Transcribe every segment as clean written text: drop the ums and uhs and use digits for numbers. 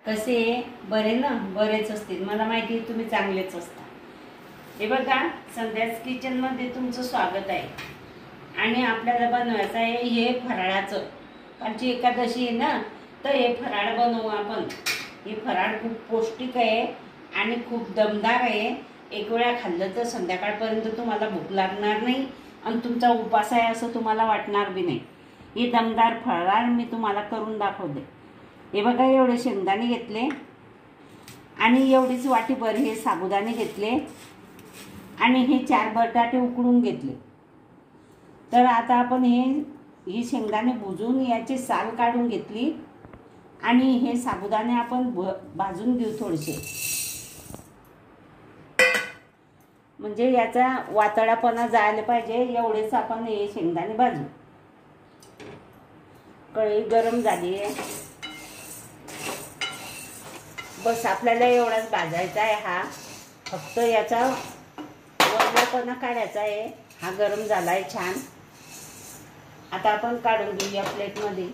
कसे बरे ना? बरेच असतील, मला माहिती आहे तुम्ही चांगलेच असता। हे बघा, संध्याच किचन मध्ये तुमचं स्वागत आहे। आणि आपल्याला बनवायचं आहे हे फराळाचं। कालची एकादशी आहे ना, तर हे फराळ बनवू आपण। हे फराळ खूप पौष्टिक आहे आणि खूप दमदार आहे। एक वेळा खाल्लं तर संध्याकाळपर्यंत तुम्हाला भूक लागणार नाही आणि तुमचा उपवास आहे असं तुम्हाला वाटणार बी नाही। हे दमदार फराळ मी तुम्हाला करून दाखवते। हे बघा, एवढे शेंगदाणे घेतले आणि एवढीच वाटीभर हे साबुदाणे घेतले आणि हे 4 बटाटे उकडून घेतले। तर आता आपण हे शेंगदाणे भुजून याची साल काढून घेतली आणि हे साबुदाणे आपण भाजून घेऊ थोडेसे, म्हणजे याचा वातळापणा जायला पाहिजे एवढेच आपण हे शेंगदाणे भाजू। कढई गरम झाली आहे, बस आपल्याला एवढाच भाजायचा आहे। हा फक्त याचा वरवरपणा काढायचा आहे। हा गरम झाला आहे छान। आता आपण काढून घेऊया प्लेटमध्ये।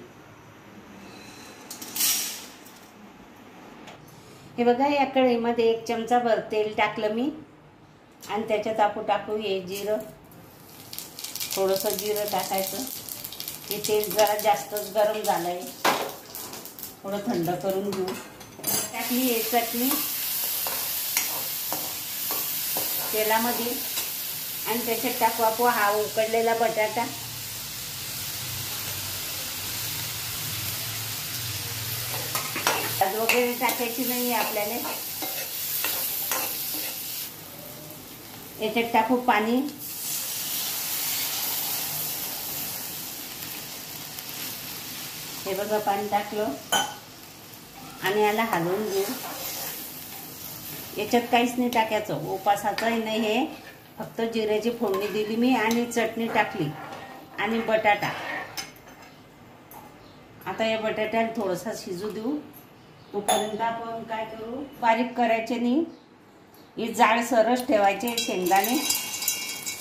हे बघा, या कढईमध्ये 1 चमचा भर तेल टाकलं मी आणि त्याच्यात आपण टाकू हे जिरं। थोडंसं जिरं टाकायचं। हे तेल जरा जास्तच गरम झालंय, थोडं थंड करून घेऊ। टाकली हे चटणी तेलामध्ये आणि त्याच्यात टाकू आपण हा उकडलेला बटाटा। आज वगैरे टाकायची नाही आपल्याला। याच्यात टाकू पाणी। हे बघा, पाणी टाकलं आणि याला हलवून घेऊ। याच्यात काहीच नाही टाकायचं, उपासाचंही नाही हे, फक्त जिऱ्याची फोडणी दिली मी आणि चटणी टाकली आणि बटाटा। आता या बटाट्याला थोडासा शिजू देऊ। तोपर्यंत आपण काय करू, बारीक करायचे नाही, हे जाड सरस ठेवायचे शेंगदाणे।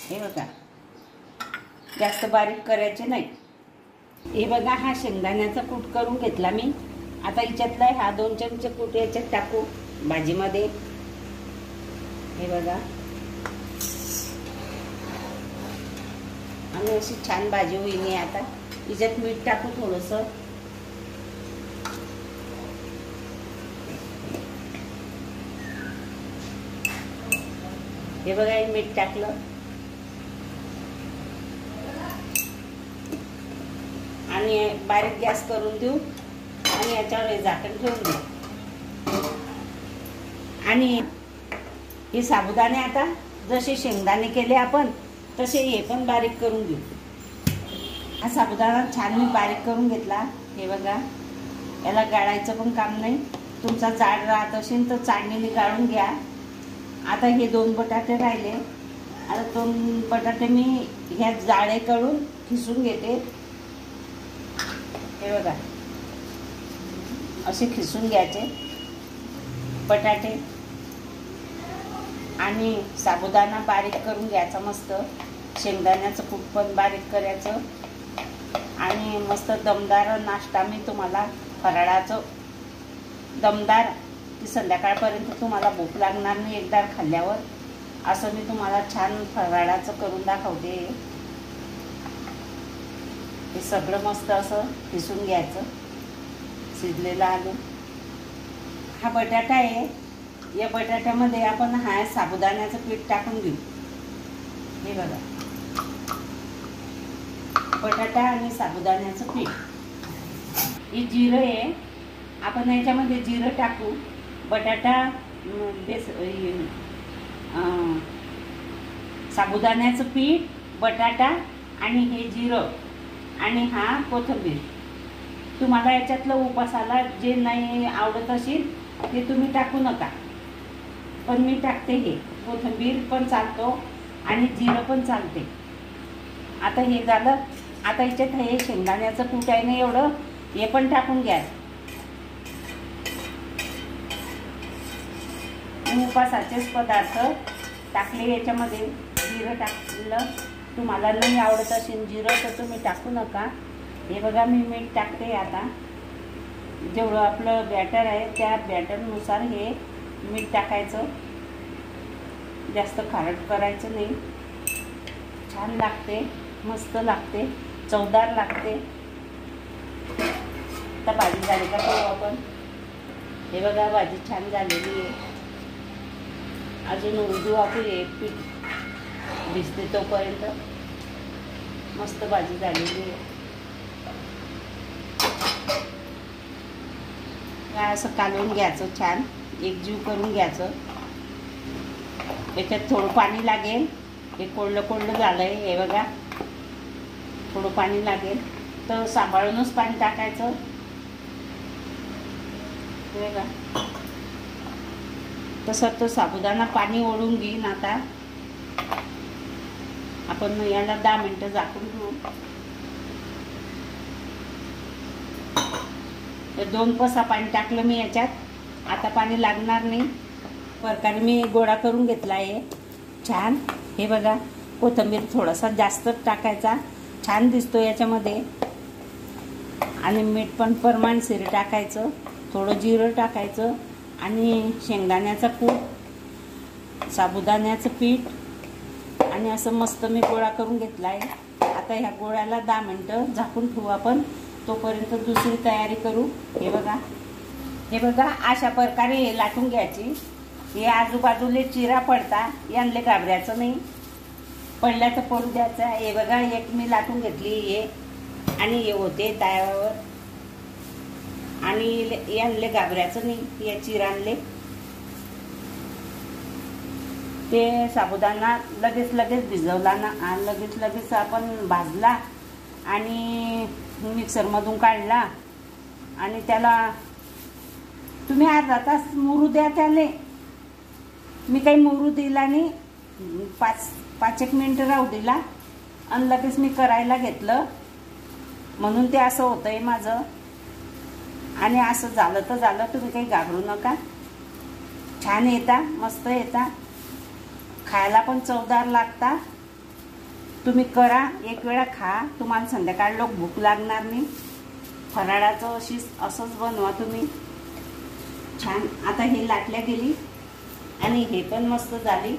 हे बघा, जास्त बारीक करायचे नाही। हे बघा, हा शेंगदाण्याचा कूट करून घेतला मी। आता याच्यातला हा 2 चमचे कूट याच्यात टाकू भाजीमध्ये। हे बघा, आणि अशी छान भाजी होईल। आता याच्यात मीठ टाकू थोडंसं। हे बघा, हे मीठ टाकलं आणि बारीक गॅस करून देऊ आणि याच्यावर झाकण ठेवून देऊ। आणि हे साबुदाणे आता जसे शेंगदाणे केले आपण तसे हे पण बारीक करून घेऊ। हा साबुदाणा छान मी बारीक करून घेतला। हे बघा, याला गाळायचं पण काम नाही। तुमचा जाड राहत असेल तर चाळणीने गाळून घ्या। आता हे 2 बटाटे राहिले, आता 2 बटाटे मी ह्या जाळेकडून खिसून घेते। हे बघा, असे खिसून घ्यायचे बटाटे आणि साबुदाणा बारीक करून घ्यायचा मस्त। शेंगदाण्याचं कूट पण बारीक करायचं आणि मस्त दमदार नाश्ता मी तुम्हाला फराळाचं दमदार, की संध्याकाळपर्यंत तुम्हाला भूक लागणार नाही एकदा खाल्ल्यावर, असं मी तुम्हाला छान फराळाचं करून दाखवते। हे सगळं मस्त असं खिसून घ्यायचं, शिजलेलं आलू। हा बटाटा आहे, या बटाट्यामध्ये आपण हा साबुदाण्याचं पीठ टाकून घेऊ। हे बघा, बटाटा आणि साबुदाण्याचं पीठ। हे जिरं आहे, आपण याच्यामध्ये जिरं टाकू। बटाटा, साबुदाण्याचं पीठ, बटाटा आणि हे जिरं आणि हा कोथिंबीर। तुम्हाला याच्यातलं उपासाला जे नाही आवडत असेल ते तुम्ही टाकू नका, पण मी टाकते। हे कोथिंबीर पण चालतो आणि जिरं पण चालते। आता हे झालं, आता याच्यात हे शेंगदाण्याचं कूट आहे ना एवढं, हे पण टाकून घ्या। उपासाचेच पदार्थ टाकले याच्यामध्ये। जिरं टाकलं, तुम्हाला नाही आवडत असेल जिरं तर तुम्ही टाकू नका। हे बघा, मी मीठ टाकते आता। जेवढं आपलं बॅटर आहे त्या बॅटरनुसार हे मीठ टाकायचं. जास्त खारट करायचं नाही. छान लागते, मस्त लागते, चवदार लागते. आता भाजी झाली का पाहू आपण. हे बघा भाजी छान झालेली आहे. अजून उडू आपण हे पीठ भिजते तोपर्यंत. मस्त भाजी झालेली आहे. असं कालवून घ्यायचं, छान एकजीव करून घ्यायचं. याच्यात थोडं पाणी लागेल. हे कोरडं कोरडं झालंय. हे बघा थोडं पाणी लागेल तर सांभाळूनच पाणी टाकायचं. हे बघा तसं तो साबुदाणा पाणी ओढून घेईन. आता आपण याला 10 मिनिटं झाकून घेऊ. 2 पसा पाणी टाकलं मी याच्यात. आता पाणी लागणार नाही. प्रकारे मी गोळा करून घेतला आहे छान. हे बघा कोथिंबीर थोडासा जास्तच टाकायचा, छान दिसतो याच्यामध्ये. आणि मीठ पण प्रमाणशीर टाकायचं. थोडं जिरं टाकायचं आणि शेंगदाण्याचा कूट, साबुदाण्याचं पीठ आणि असं मस्त मी गोळा करून घेतला आहे. आता ह्या गोळ्याला 10 मिनिटं झाकून ठेवू आपण. तोपर्यंत दुसरी तयारी करू. हे बघा अशा प्रकारे हे लाटून घ्यायची. हे आजूबाजूले चिरा पडता, यांना घाबरायचं नाही. पडल्या तर पडू द्यायचा. हे बघा एक मी लाटून घेतली हे आणि हे होते तव्यावर. आणि यांना घाबरायचं नाही या चिरांले. ते साबुदाणा लगेच भिजवला ना, लगेच आपण भाजला आणि मिक्सरमधून काढला. आणि त्याला तुम्ही अर्धा तास मुरू द्या त्याले. मी काही मुरू दिला नाही. 5-1 मिनिट राहू दिला आणि लगेच मी करायला घेतलं. म्हणून ते असं होतंय माझं. आणि असं झालं तर झालं. तुम्ही काही घाबरू नका. छान येता, मस्त येता, खायला पण चवदार लागता. तुम्ही करा, एक वेळा खा. तुम्हाला संध्याकाळ लोक भूक लागणार नाही. फराळाचं असंच बनवा तुम्ही छान. आता हे लाटल्या गेली आणि हे पण मस्त झाली.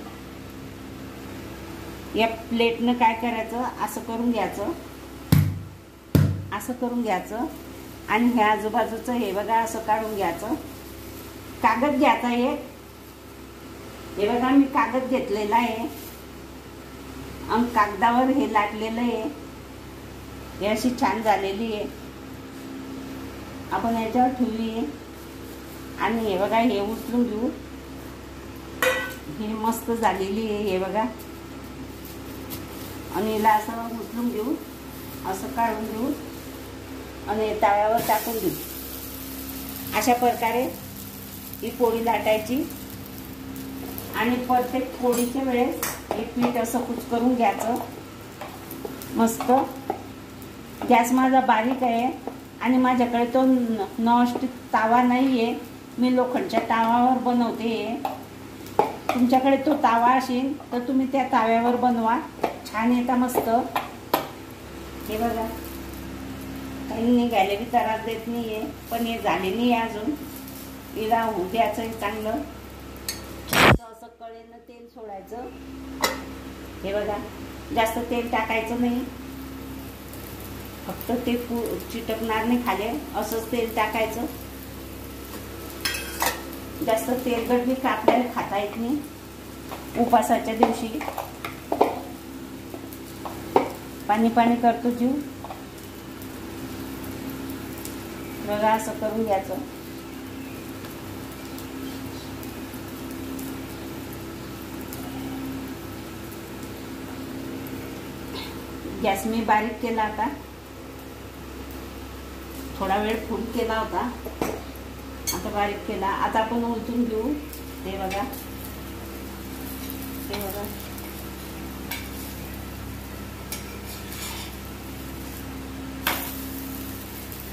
या प्लेटनं काय करायचं, असं करून घ्यायचं, असं करून घ्यायचं. आणि ह्या आजूबाजूचं हे बघा असं काढून घ्यायचं. कागद घ्यायचा हे बघा मी कागद घेतलेला आहे आणि कागदावर हे लाटलेलं आहे. हे अशी छान झालेली आहे. आपण याच्यावर ठेवली आहे आणि हे बघा हे उचलून घेऊ. ही मस्त झालेली आहे. हे बघा आणि हिला असं उचलून घेऊ, असं काढून घेऊ आणि तव्यावर टाकून देऊ. अशा प्रकारे ही पोळी लाटायची. आणि प्रत्येक पोळीच्या वेळेस हे पीठ असं कुचकरून घ्यायचं मस्त. गॅस माझा बारीक आहे आणि माझ्याकडे तो नॉनस्टिक तावा नाही आहे. मी लोखंडच्या तावावर बनवते. तुमच्याकडे तो तावा असेल तर तुम्ही त्या ताव्यावर बनवा, छान येता मस्त. हे बघा काही निघायला बी त्रास देत नाही आहे. पण हे झाले नाही अजून. हिला होऊ द्यायचं चांगलं. असं कळेनं तेल सोडायचं. हे बघा जास्त तेल टाकायचं नाही. फक्त ते चिटकणार नाही खाली, असंच तेल टाकायचं. जास्त तेलकट बी आपल्याला खाता येत नाही उपासाच्या दिवशी. पाणी करतो जीव. बघा असं करून घ्यायचं. गॅस मी बारीक केला आता. थोडा वेळ फुल केला होता, आता बारीक केला. आता आपण उलटून घेऊ. ते बघा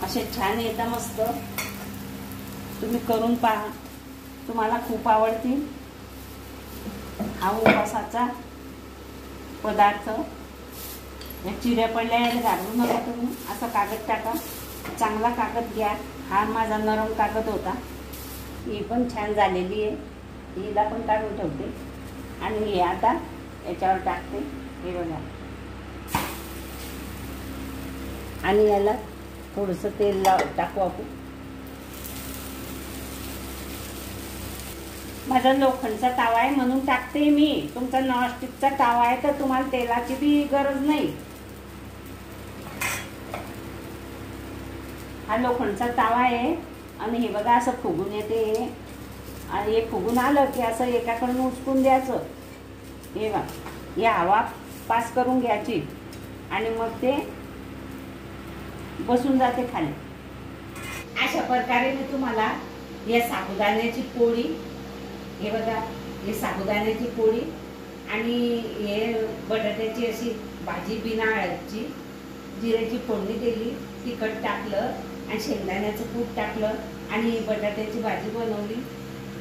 असे छान येतात मस्त. तुम्ही करून पहा, तुम्हाला खूप आवडतील. हा उपवासाचा पदार्थ. या चिऱ्या पडल्या घालू नका तुम्ही. असं कागद टाका चांगला कागद घ्या. हा माझा नरम कागद होता. ही पण छान झालेली आहे. हिला पण काढून ठेवते आणि हे आता याच्यावर टाकते. हे बघा. आणि याला थोडंसं तेल टाकू आपण. माझा लोखंडचा तावा आहे म्हणून टाकते मी. तुमचा नॉनस्टिकचा तावा आहे तर तुम्हाला तेलाची बी गरज नाही. हा लोखंडचा तावा आहे आणि हे बघा असं फुगून येते. आणि हे फुगून आलं की असं एकाकडून उचकून द्यायचं. हे बघा, ही हवा पास करून घ्यायची आणि मग ते बसून जाते खाली. अशा प्रकारे मी तुम्हाला या साबुदाण्याची पोळी, हे बघा, हे साबुदाण्याची पोळी आणि हे बटाट्याची अशी भाजी बिना हळदची, जिऱ्याची फोडणी दिली, तिखट टाकलं आणि शेंगदाण्याचं कूट टाकलं आणि बटाट्याची भाजी बनवली.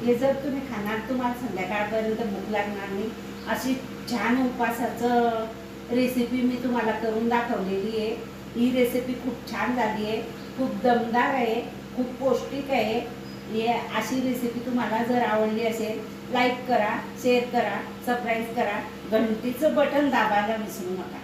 हे जर तुम्ही खाणार, तुम्हाला संध्याकाळपर्यंत भूक लागणार नाही. अशी छान उपवासाचं रेसिपी मी तुम्हाला करून दाखवलेली आहे. ही रेसिपी खूप छान झाली आहे, खूप दमदार आहे, खूप पौष्टिक आहे. हे अशी रेसिपी तुम्हाला जर आवडली असेल, लाईक करा, शेअर करा, सबस्क्राईब करा, घंटीचं बटन दाबायला विसरू नका.